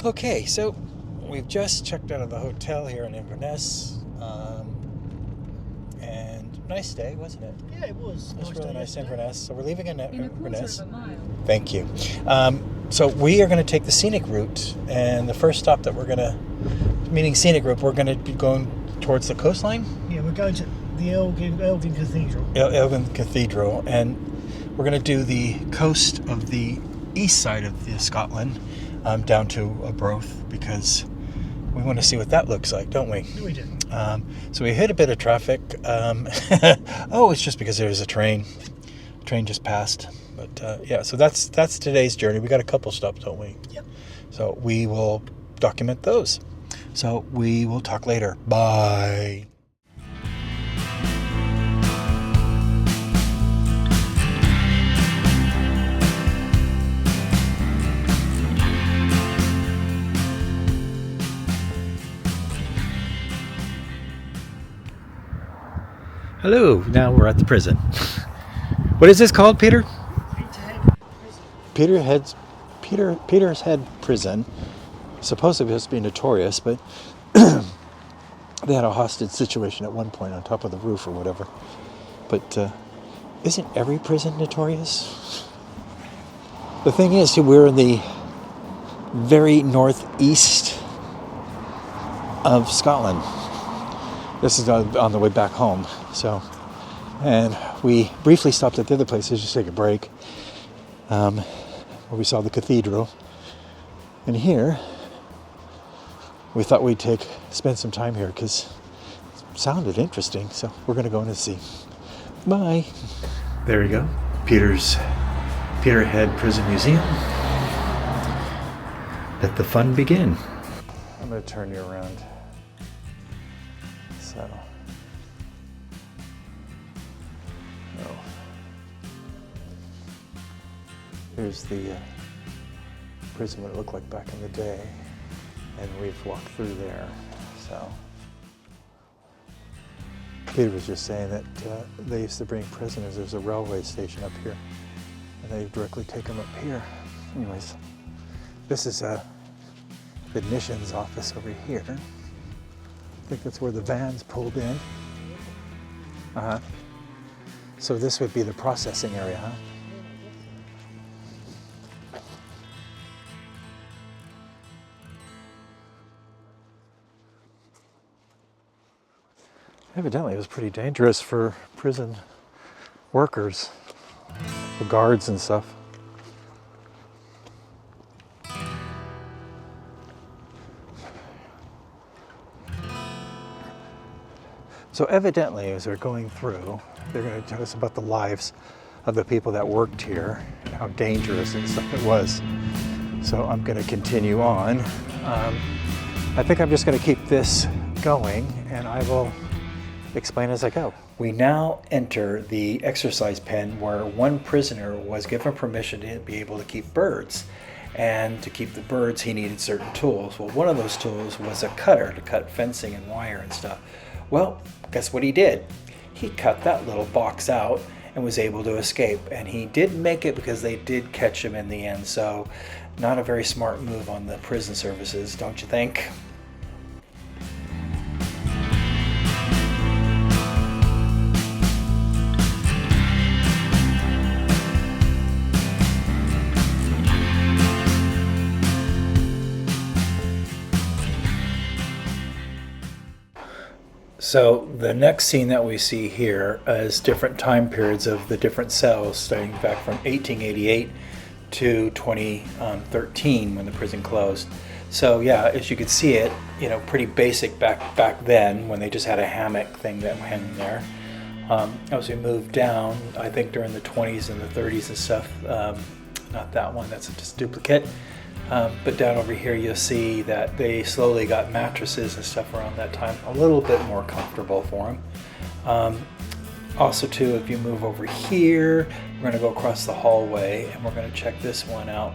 Okay, so we've just checked out of the hotel here in Inverness, and nice day, wasn't it? Yeah, it was. It was Nice really day nice yesterday. Inverness. So we're leaving in Inverness. A mile. Thank you. So we are going to take the scenic route, and the first stop that we're going to, meaning scenic route, we're going to be going towards the coastline, Yeah, we're going to the Elgin Cathedral. Elgin Cathedral, and we're going to do the coast of the east side of Scotland, down to Arbroath, because we want to see what that looks like, don't we? We do. So we hit a bit of traffic. Oh, it's just because there was a train. Train just passed. But yeah, so that's today's journey. We got a couple stops, don't we? Yep. So we will document those. So we will talk later. Bye. Hello, now we're at the prison. What is this called, Peter? Peterhead. Peter's Head Prison. Supposedly supposed to be notorious, but they had a hostage situation at one point on top of the roof or whatever. But isn't every prison notorious? The thing is, we're in the very northeast of Scotland. This is on the way back home. So, and we briefly stopped at the other places just to take a break, where we saw the cathedral. And here, we thought we'd spend some time here because it sounded interesting. So we're going to go in and see. Bye. There we go. Peterhead Prison Museum. Let the fun begin. I'm going to turn you around. So. Oh. Here's the prison, what it looked like back in the day. And we've walked through there. So. Peter was just saying that they used to bring prisoners. There's a railway station up here. And they directly take them up here. Anyways, this is the admissions office over here. I think that's where the van's pulled in. Uh-huh. So this would be the processing area, huh? Evidently, it was pretty dangerous for prison workers, the guards and stuff. So evidently, as they're going through, they're going to tell us about the lives of the people that worked here, and how dangerous and stuff it was. So I'm going to continue on. I think I'm just going to keep this going, and I will explain as I go. We now enter the exercise pen where one prisoner was given permission to be able to keep birds. And to keep the birds, he needed certain tools. Well, one of those tools was a cutter to cut fencing and wire and stuff. Well, guess what he did? He cut that little box out and was able to escape. And he did make it because they did catch him in the end. So not a very smart move on the prison services, don't you think? So the next scene that we see here is different time periods of the different cells, starting back from 1888 to 2013 when the prison closed. So yeah, as you could see it, pretty basic back then when they just had a hammock thing that went in there. As we moved down, I think during the 20s and the 30s and stuff, not that one, that's just a duplicate. But down over here you'll see that they slowly got mattresses and stuff around that time, a little bit more comfortable for them. Also too, if you move over here, we're going to go across the hallway and we're going to check this one out.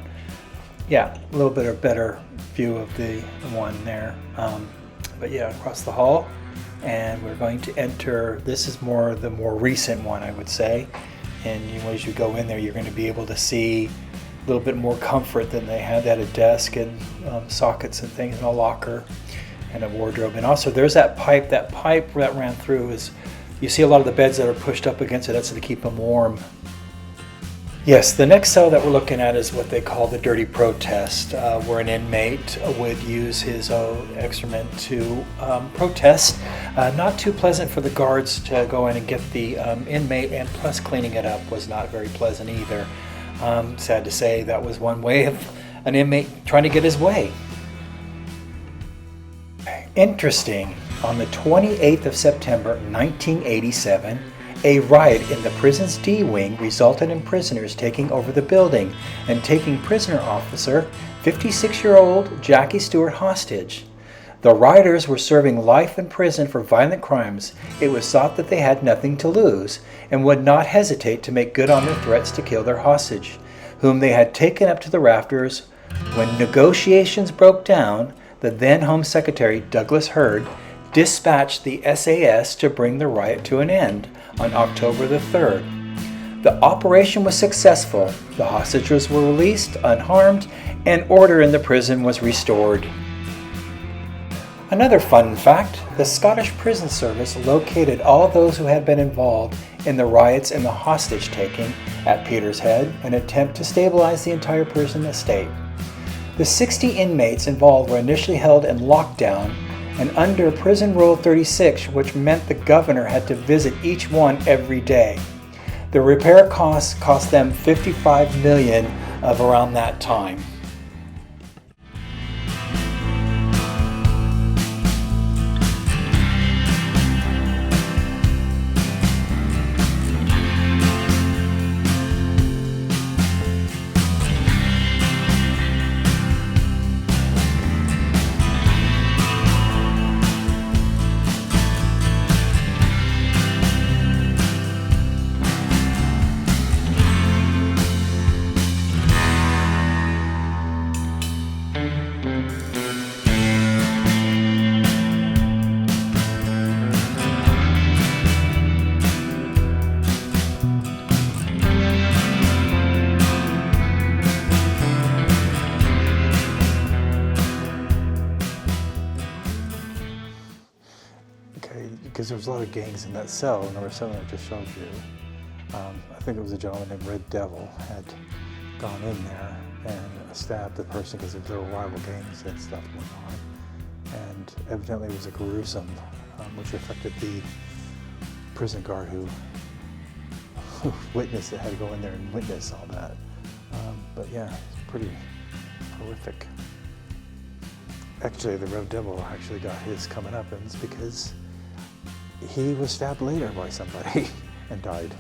Yeah, a little bit of better view of the one there. But yeah, across the hall, and we're going to enter, this is the more recent one, I would say. And as you go in there, you're going to be able to see little bit more comfort than they had. They had a desk and sockets and things, and a locker and a wardrobe. And also there's that pipe that ran through. Is you see a lot of the beds that are pushed up against it, that's to keep them warm. Yes, the next cell that we're looking at is what they call the dirty protest, where an inmate would use his own excrement to protest. Not too pleasant for the guards to go in and get the inmate, and plus cleaning it up was not very pleasant either. Sad to say, that was one way of an inmate trying to get his way. Interesting, on the 28th of September 1987, a riot in the prison's D wing resulted in prisoners taking over the building and taking prisoner officer 56-year-old Jackie Stewart hostage. The rioters were serving life in prison for violent crimes. It was thought that they had nothing to lose and would not hesitate to make good on their threats to kill their hostage, whom they had taken up to the rafters. When negotiations broke down, the then Home Secretary Douglas Hurd dispatched the SAS to bring the riot to an end on October the 3rd. The operation was successful. The hostages were released unharmed, and order in the prison was restored. Another fun fact, the Scottish Prison Service located all those who had been involved in the riots and the hostage-taking at Peterhead, an attempt to stabilize the entire prison estate. The 60 inmates involved were initially held in lockdown and under Prison Rule 36, which meant the governor had to visit each one every day. The repair costs cost them $55 million of around that time. Because there was a lot of gangs in that cell, number 7 I just showed you. I think it was a gentleman named Red Devil had gone in there and stabbed the person because there were rival gangs and stuff going on. And evidently it was a gruesome, which affected the prison guard who witnessed it, had to go in there and witness all that. But yeah, it's pretty horrific. Actually, the Red Devil actually got his coming up, and it's because he was stabbed later by somebody and died.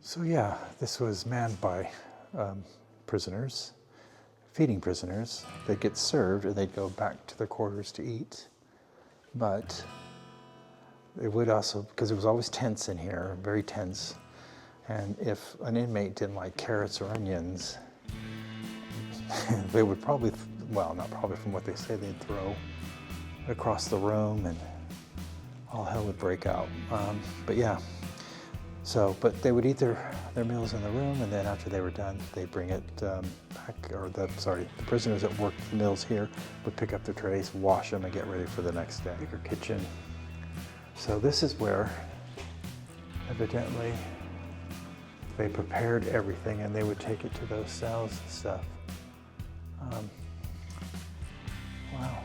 So yeah, this was manned by prisoners, feeding prisoners. They'd get served and they'd go back to their quarters to eat. But it would also, because it was always tense in here, very tense. And if an inmate didn't like carrots or onions, they would probably, well, not probably, from what they say, they'd throw it across the room and all hell would break out. But yeah. So, but they would eat their meals in the room, and then after they were done, they'd bring it back, or the prisoners that worked the meals here would pick up their trays, wash them, and get ready for the next day. Bigger kitchen. So this is where, evidently, they prepared everything, and they would take it to those cells and stuff. Wow.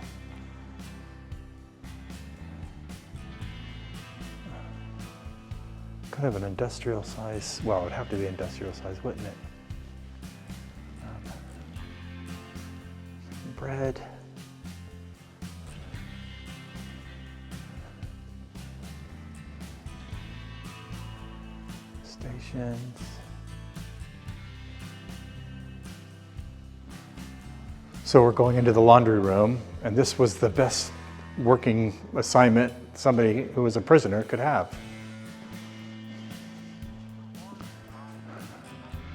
kind of an industrial size, well, it would have to be industrial size, wouldn't it? Bread. Stations. So we're going into the laundry room, and this was the best working assignment somebody who was a prisoner could have.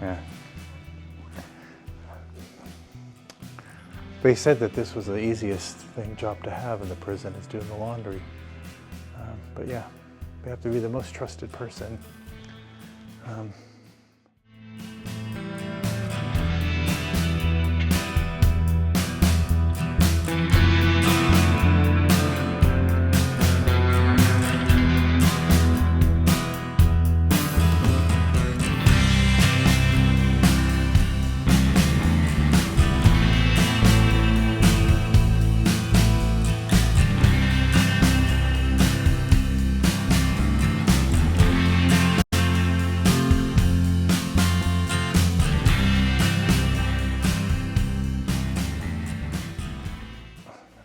Yeah. They said that this was the easiest job to have in the prison, is doing the laundry. But yeah, they have to be the most trusted person.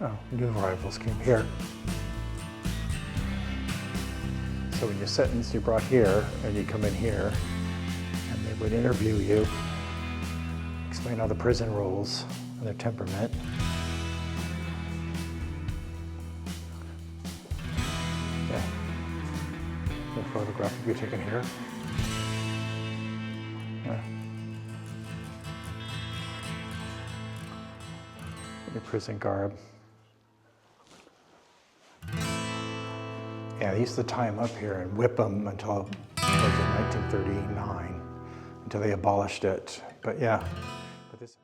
Oh, new arrivals came here. So when you're sentenced, you're brought here, and you come in here, and they would interview you, explain how the prison rules and their temperament. Yeah. A photograph of you taken here. Yeah. Your prison garb. Yeah, they used to tie them up here and whip them until, was it 1939, until they abolished it. But yeah, but this.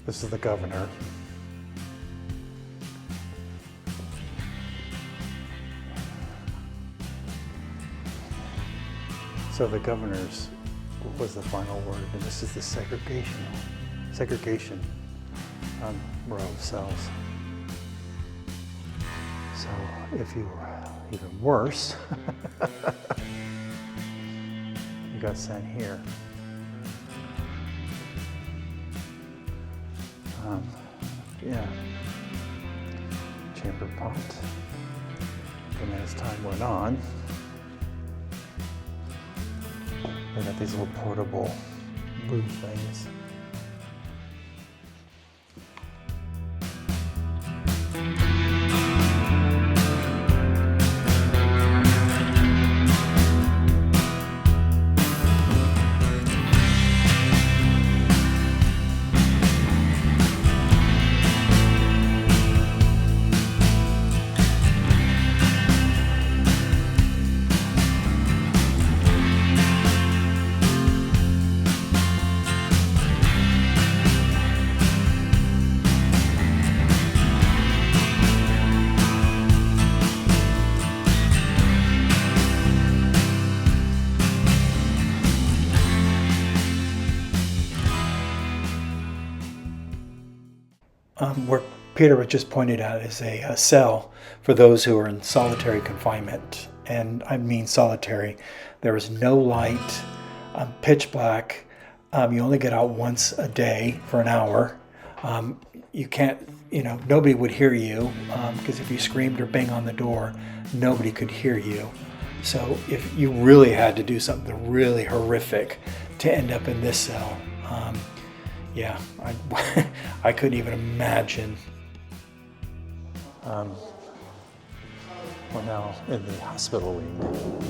This is the governor. So the governor's was the final word, and this is the segregation row of cells. So if you were even worse, you got sent here. Yeah, chamber pot. And as time went on, they got these little portable blue things. Where Peter was just pointed out is a cell for those who are in solitary confinement. And I mean solitary. There is no light, pitch black. You only get out once a day for an hour. You can't, nobody would hear you because if you screamed or banged on the door, nobody could hear you. So if you really had to do something really horrific to end up in this cell, yeah, I couldn't even imagine. We're now in the hospital wing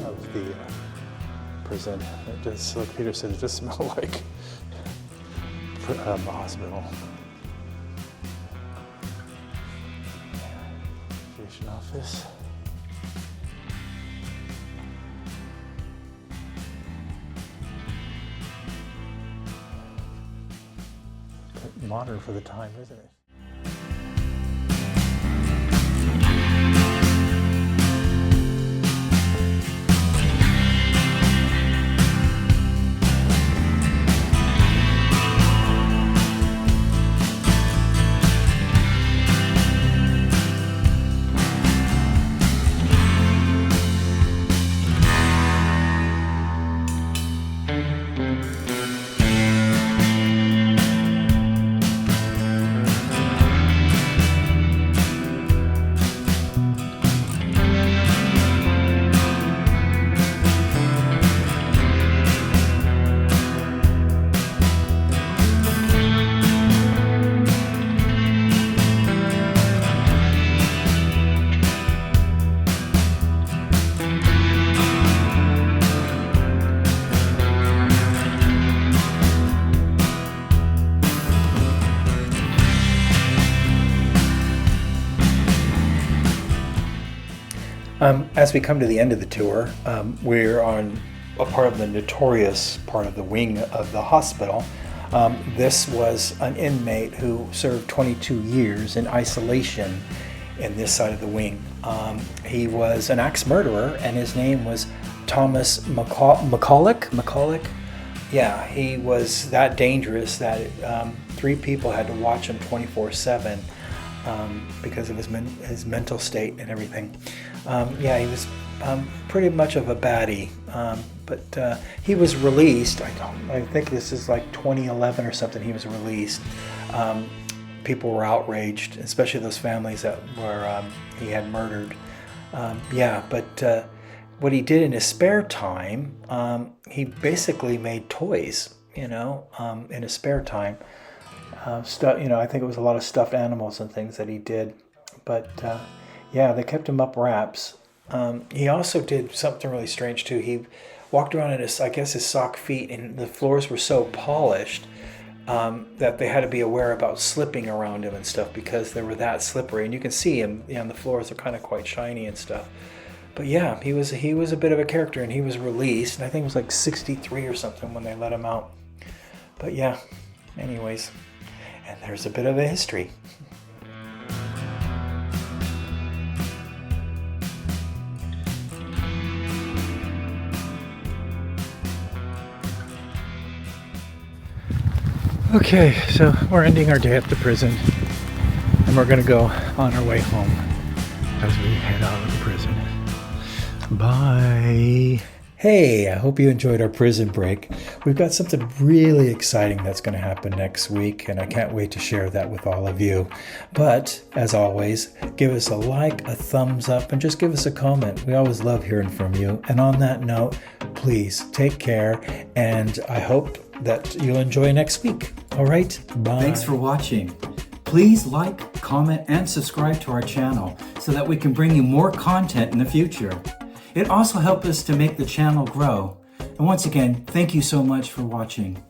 of the prison. It does, like Peter said, it does smell like a hospital. Station office. Modern for the time, isn't it? As we come to the end of the tour, we're on a part of the notorious part of the wing of the hospital. This was an inmate who served 22 years in isolation in this side of the wing. He was an axe murderer, and his name was Thomas McCulloch. Yeah, he was that dangerous that 3 people had to watch him 24/7 because of his mental state and everything. Yeah, he was pretty much of a baddie, but he was released. I think this is like 2011 or something. He was released. People were outraged, especially those families that were he had murdered. Yeah, but what he did in his spare time, he basically made toys. In his spare time, stuff. I think it was a lot of stuffed animals and things that he did, but. Yeah, they kept him up wraps. He also did something really strange too. He walked around in his sock feet, and the floors were so polished that they had to be aware about slipping around him and stuff because they were that slippery. And you can see him, the floors are kind of quite shiny and stuff. But yeah, he was a bit of a character, and he was released. And I think it was like 63 or something when they let him out. But yeah, anyways, and there's a bit of a history. Okay, so we're ending our day at the prison, and we're going to go on our way home as we head out of the prison. Bye. Hey, I hope you enjoyed our prison break. We've got something really exciting that's going to happen next week, and I can't wait to share that with all of you. But, as always, give us a like, a thumbs up, and just give us a comment. We always love hearing from you. And on that note, please take care, and I hope that you'll enjoy next week. All right, bye. Thanks for watching. Please like, comment, and subscribe to our channel so that we can bring you more content in the future. It also helps us to make the channel grow. And once again, thank you so much for watching.